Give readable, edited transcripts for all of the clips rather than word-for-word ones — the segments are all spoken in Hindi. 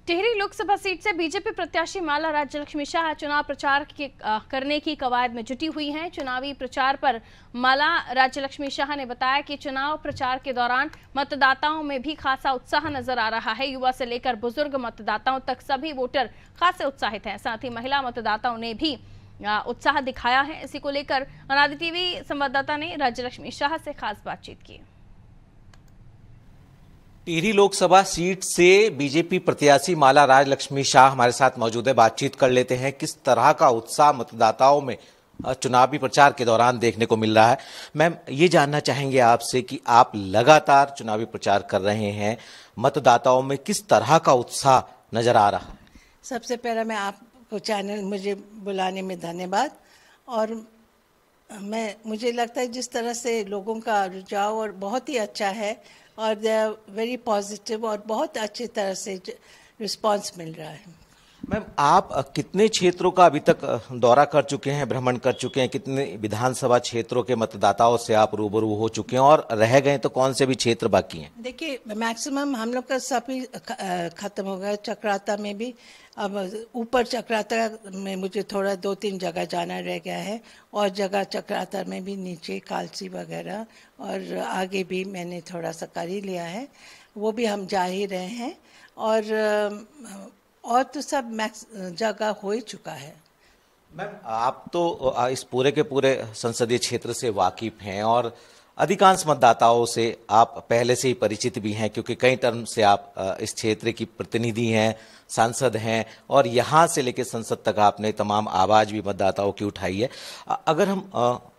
टिहरी लोकसभा सीट से बीजेपी प्रत्याशी माला राज्यलक्ष्मी शाह चुनाव प्रचार करने की कवायद में जुटी हुई हैं। चुनावी प्रचार पर माला राज्यलक्ष्मी शाह ने बताया कि चुनाव प्रचार के दौरान मतदाताओं में भी खासा उत्साह नजर आ रहा है। युवा से लेकर बुजुर्ग मतदाताओं तक सभी वोटर खासे उत्साहित हैं। साथ ही महिला मतदाताओं ने भी उत्साह दिखाया है। इसी को लेकर अनादि टीवी संवाददाता ने राज्यलक्ष्मी शाह से खास बातचीत की। टिहरी लोकसभा सीट से बीजेपी प्रत्याशी माला राज्यलक्ष्मी शाह हमारे साथ मौजूद है। बातचीत कर लेते हैं किस तरह का उत्साह मतदाताओं में चुनावी प्रचार के दौरान देखने को मिल रहा है। मैम, ये जानना चाहेंगे आपसे कि आप लगातार चुनावी प्रचार कर रहे हैं, मतदाताओं में किस तरह का उत्साह नजर आ रहा है? सबसे पहले मैं आपको चैनल मुझे बुलाने में धन्यवाद। और मुझे लगता है जिस तरह से लोगों का रुझाव और बहुत ही अच्छा है और दे आर वेरी पॉजिटिव और बहुत अच्छी तरह से रिस्पांस मिल रहा है। मैम, आप कितने क्षेत्रों का अभी तक दौरा कर चुके हैं, भ्रमण कर चुके हैं? कितने विधानसभा क्षेत्रों के मतदाताओं से आप रूबरू हो चुके हैं और रह गए तो कौन से भी क्षेत्र बाकी हैं? देखिए, मैक्सिमम हम लोग का सभी खत्म हो गया। चक्राता में भी अब ऊपर चक्राता में मुझे थोड़ा 2-3 जगह जाना रह गया है और जगह चक्राता में भी नीचे कालसी वगैरह और आगे भी मैंने थोड़ा सा कर ही लिया है, वो भी हम जा ही रहे हैं। और तो सब मैक्स जगह हो ही चुका है। मैम, आप तो इस पूरे के पूरे संसदीय क्षेत्र से वाकिफ हैं और अधिकांश मतदाताओं से आप पहले से ही परिचित भी हैं, क्योंकि कई टर्म से आप इस क्षेत्र की प्रतिनिधि हैं, सांसद हैं और यहाँ से लेकर संसद तक आपने तमाम आवाज़ भी मतदाताओं की उठाई है। अगर हम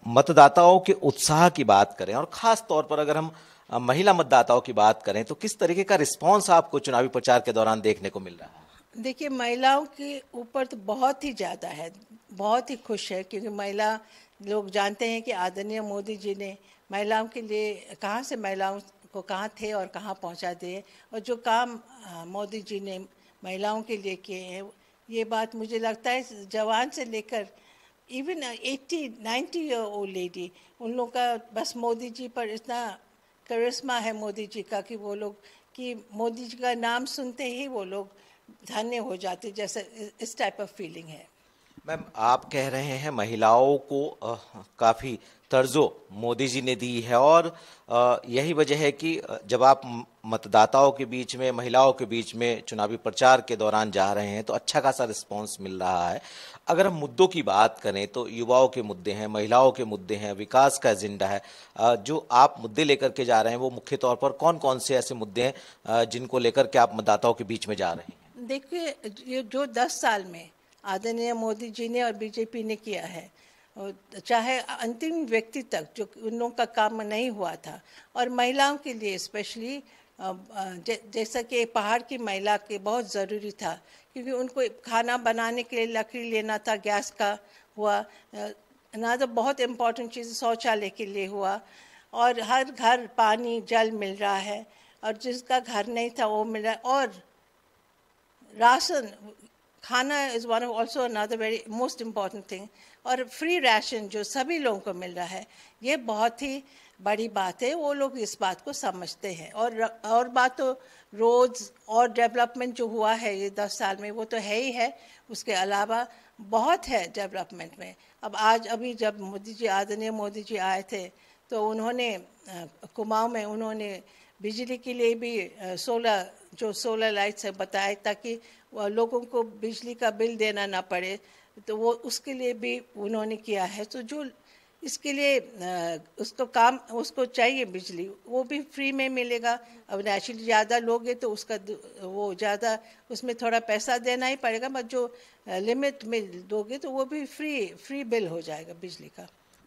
मतदाताओं के उत्साह की बात करें और ख़ास तौर पर अगर हम महिला मतदाताओं की बात करें तो किस तरीके का रिस्पॉन्स आपको चुनावी प्रचार के दौरान देखने को मिल रहा है? देखिए, महिलाओं के ऊपर तो बहुत ही ज़्यादा है, बहुत ही खुश है, क्योंकि महिला लोग जानते हैं कि आदरणीय मोदी जी ने महिलाओं के लिए कहाँ से महिलाओं को कहाँ थे और कहाँ पहुँचा दिए, और जो काम मोदी जी ने महिलाओं के लिए किए हैं, ये बात मुझे लगता है जवान से लेकर इवन 80-90 ईयर ओल्ड लेडी, उन लोग का बस मोदी जी पर इतना करिश्मा है मोदी जी का कि वो लोग कि मोदी जी का नाम सुनते ही वो लोग धन्य हो जाते, जैसे इस टाइप ऑफ फीलिंग है। मैम, आप कह रहे हैं महिलाओं को काफ़ी तर्जो मोदी जी ने दी है और यही वजह है कि जब आप मतदाताओं के बीच में, महिलाओं के बीच में चुनावी प्रचार के दौरान जा रहे हैं तो अच्छा खासा रिस्पांस मिल रहा है। अगर हम मुद्दों की बात करें तो युवाओं के मुद्दे हैं, महिलाओं के मुद्दे हैं, विकास का एजेंडा है। जो आप मुद्दे लेकर के जा रहे हैं वो मुख्य तौर पर कौन कौन से ऐसे मुद्दे हैं जिनको लेकर के आप मतदाताओं के बीच में जा रहे हैं? देखिए, ये जो 10 साल में आदरणीय मोदी जी ने और बीजेपी ने किया है, चाहे अंतिम व्यक्ति तक जो उन लोगों का काम नहीं हुआ था, और महिलाओं के लिए स्पेशली जैसा कि पहाड़ की महिला के बहुत ज़रूरी था, क्योंकि उनको खाना बनाने के लिए लकड़ी लेना था, गैस का हुआ ना, तो बहुत इम्पोर्टेंट चीज़ शौचालय के लिए हुआ, और हर घर पानी जल मिल रहा है, और जिसका घर नहीं था वो मिल रहा है, और राशन खाना is one of also another very most important thing, और फ्री राशन जो सभी लोगों को मिल रहा है, ये बहुत ही बड़ी बात है। वो लोग इस बात को समझते हैं। और बात तो रोड्स और डेवलपमेंट जो हुआ है ये 10 साल में, वो तो है ही है, उसके अलावा बहुत है डेवलपमेंट में। अब अभी जब आदरणीय मोदी जी आए थे तो उन्होंने कुमाऊं में उन्होंने बिजली के लिए भी सोलर लाइट्स है बताए, ताकि लोगों को बिजली का बिल देना ना पड़े, तो वो उसके लिए भी उन्होंने किया है। तो जो इसके लिए उसको चाहिए बिजली, वो भी फ्री में मिलेगा। अब नेचुरली ज़्यादा लोगे तो वो ज़्यादा उसमें थोड़ा पैसा देना ही पड़ेगा, बट जो लिमिट में दोगे तो वो भी फ्री बिल हो जाएगा बिजली का।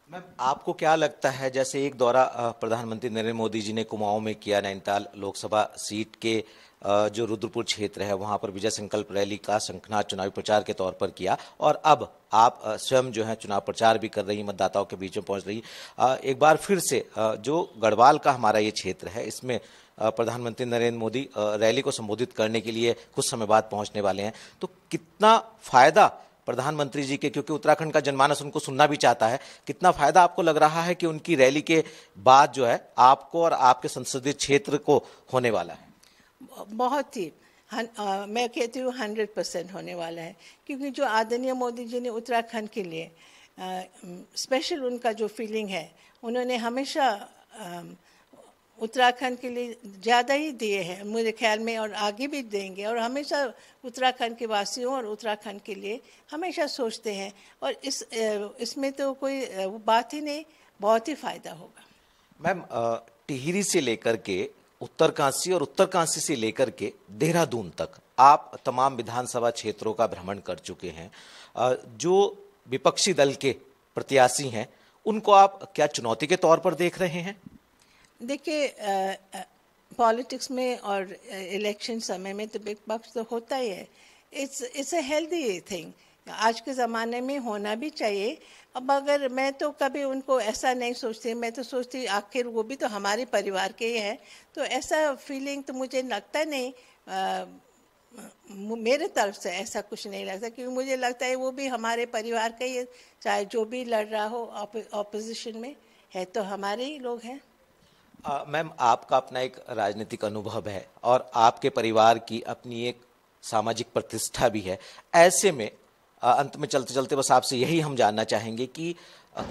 मैम, आपको क्या लगता है, जैसे एक दौरा प्रधानमंत्री नरेंद्र मोदी जी ने कुमाऊं में किया, नैनीताल लोकसभा सीट के जो रुद्रपुर क्षेत्र है वहां पर विजय संकल्प रैली का शंखनाद चुनावी प्रचार के तौर पर किया, और अब आप स्वयं जो है चुनाव प्रचार भी कर रही, मतदाताओं के बीच में पहुंच रही। एक बार फिर से जो गढ़वाल का हमारा ये क्षेत्र है, इसमें प्रधानमंत्री नरेंद्र मोदी रैली को संबोधित करने के लिए कुछ समय बाद पहुंचने वाले हैं, तो कितना फायदा प्रधानमंत्री जी के, क्योंकि उत्तराखंड का जनमानस उनको सुनना भी चाहता है, कितना फायदा आपको लग रहा है कि उनकी रैली के बाद जो है आपको और आपके संसदीय क्षेत्र को होने वाला है? बहुत ही मैं कहती हूँ 100% होने वाला है, क्योंकि जो आदरणीय मोदी जी ने उत्तराखंड के लिए स्पेशल उनका जो फीलिंग है, उन्होंने हमेशा उत्तराखंड के लिए ज़्यादा ही दिए हैं मेरे ख्याल में, और आगे भी देंगे, और हमेशा उत्तराखंड के वासियों और उत्तराखंड के लिए हमेशा सोचते हैं, और इसमें तो कोई बात ही नहीं, बहुत ही फ़ायदा होगा। मैम, टिहरी से लेकर के उत्तरकाशी और उत्तरकाशी से लेकर के देहरादून तक आप तमाम विधानसभा क्षेत्रों का भ्रमण कर चुके हैं। जो विपक्षी दल के प्रत्याशी हैं, उनको आप क्या चुनौती के तौर पर देख रहे हैं? देखिए, पॉलिटिक्स में और इलेक्शन समय में तो विपक्ष तो होता ही है। इट्स अ हेल्दी थिंग, आज के ज़माने में होना भी चाहिए। अब अगर मैं तो कभी उनको ऐसा नहीं सोचती, मैं तो सोचती आखिर वो भी तो हमारे परिवार के ही हैं, तो ऐसा फीलिंग तो मुझे लगता नहीं, मेरे तरफ से ऐसा कुछ नहीं लगता, क्योंकि मुझे लगता है वो भी हमारे परिवार का ही है, चाहे जो भी लड़ रहा हो ऑपोजिशन में है तो हमारे ही लोग हैं। मैम, आपका अपना एक राजनीतिक अनुभव है और आपके परिवार की अपनी एक सामाजिक प्रतिष्ठा भी है। ऐसे में अंत में चलते चलते बस आपसे यही हम जानना चाहेंगे कि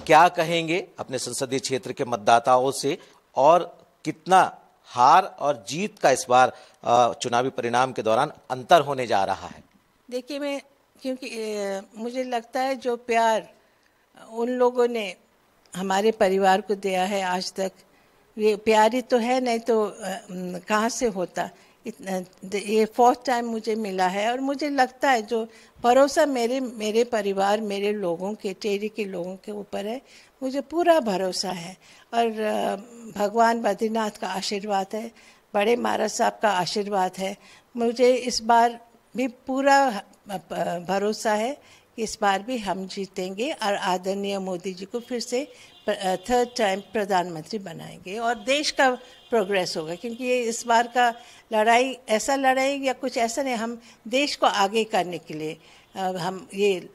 क्या कहेंगे अपने संसदीय क्षेत्र के मतदाताओं से, और कितना हार और जीत का इस बार चुनावी परिणाम के दौरान अंतर होने जा रहा है? देखिए, क्योंकि मुझे लगता है जो प्यार उन लोगों ने हमारे परिवार को दिया है आज तक, ये प्यार ही तो है, नहीं तो कहाँ से होता। ये 4th टाइम मुझे मिला है, और मुझे लगता है जो भरोसा मेरे परिवार, मेरे लोगों के, टेहरी के लोगों के ऊपर है, मुझे पूरा भरोसा है। और भगवान बद्रीनाथ का आशीर्वाद है, बड़े महाराज साहब का आशीर्वाद है, मुझे इस बार भी पूरा भरोसा है कि इस बार भी हम जीतेंगे और आदरणीय मोदी जी को फिर से 3rd टाइम प्रधानमंत्री बनाएंगे, और देश का प्रोग्रेस होगा। क्योंकि ये इस बार का ऐसा लड़ाई या कुछ ऐसा नहीं, हम देश को आगे करने के लिए हम ये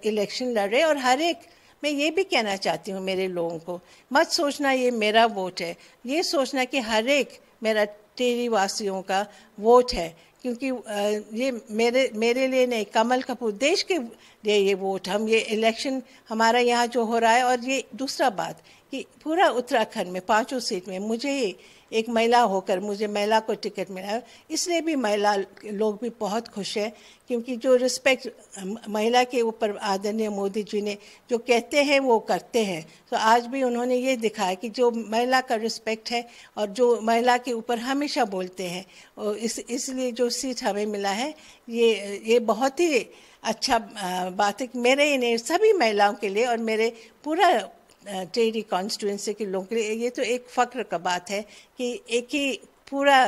इलेक्शन लड़ रहे। और हर एक, मैं ये भी कहना चाहती हूँ मेरे लोगों को, मत सोचना ये मेरा वोट है, ये सोचना कि हर एक मेरा टेहरी वासियों का वोट है, क्योंकि ये मेरे लिए नहीं, कमल कपूर देश के लिए ये वोट, हम ये इलेक्शन हमारा यहाँ जो हो रहा है। और ये दूसरा बात कि पूरा उत्तराखंड में 5 सीट में मुझे एक महिला होकर, मुझे महिला को टिकट मिला है, इसलिए भी महिला लोग भी बहुत खुश हैं, क्योंकि जो रिस्पेक्ट महिला के ऊपर आदरणीय मोदी जी ने जो कहते हैं वो करते हैं। तो आज भी उन्होंने ये दिखाया कि जो महिला का रिस्पेक्ट है और जो महिला के ऊपर हमेशा बोलते हैं, और इसलिए जो सीट हमें मिला है, ये बहुत ही अच्छा बात है मेरे ही नहीं, सभी महिलाओं के लिए और मेरे पूरा टेहरी कॉन्स्टिट्यूंसी के लोगों के लिए। ये तो एक फ़ख्र का बात है कि एक ही पूरा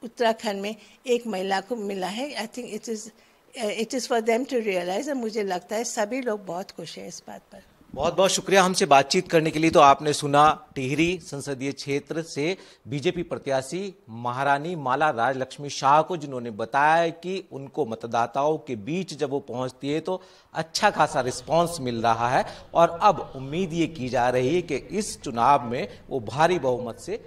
उत्तराखंड में एक महिला को मिला है। I think it is for them to realise. मुझे लगता है सभी लोग बहुत खुश हैं इस बात पर। बहुत बहुत शुक्रिया हमसे बातचीत करने के लिए। तो आपने सुना टिहरी संसदीय क्षेत्र से बीजेपी प्रत्याशी महारानी माला राजलक्ष्मी शाह को, जिन्होंने बताया कि उनको मतदाताओं के बीच जब वो पहुंचती है तो अच्छा खासा रिस्पांस मिल रहा है, और अब उम्मीद ये की जा रही है कि इस चुनाव में वो भारी बहुमत से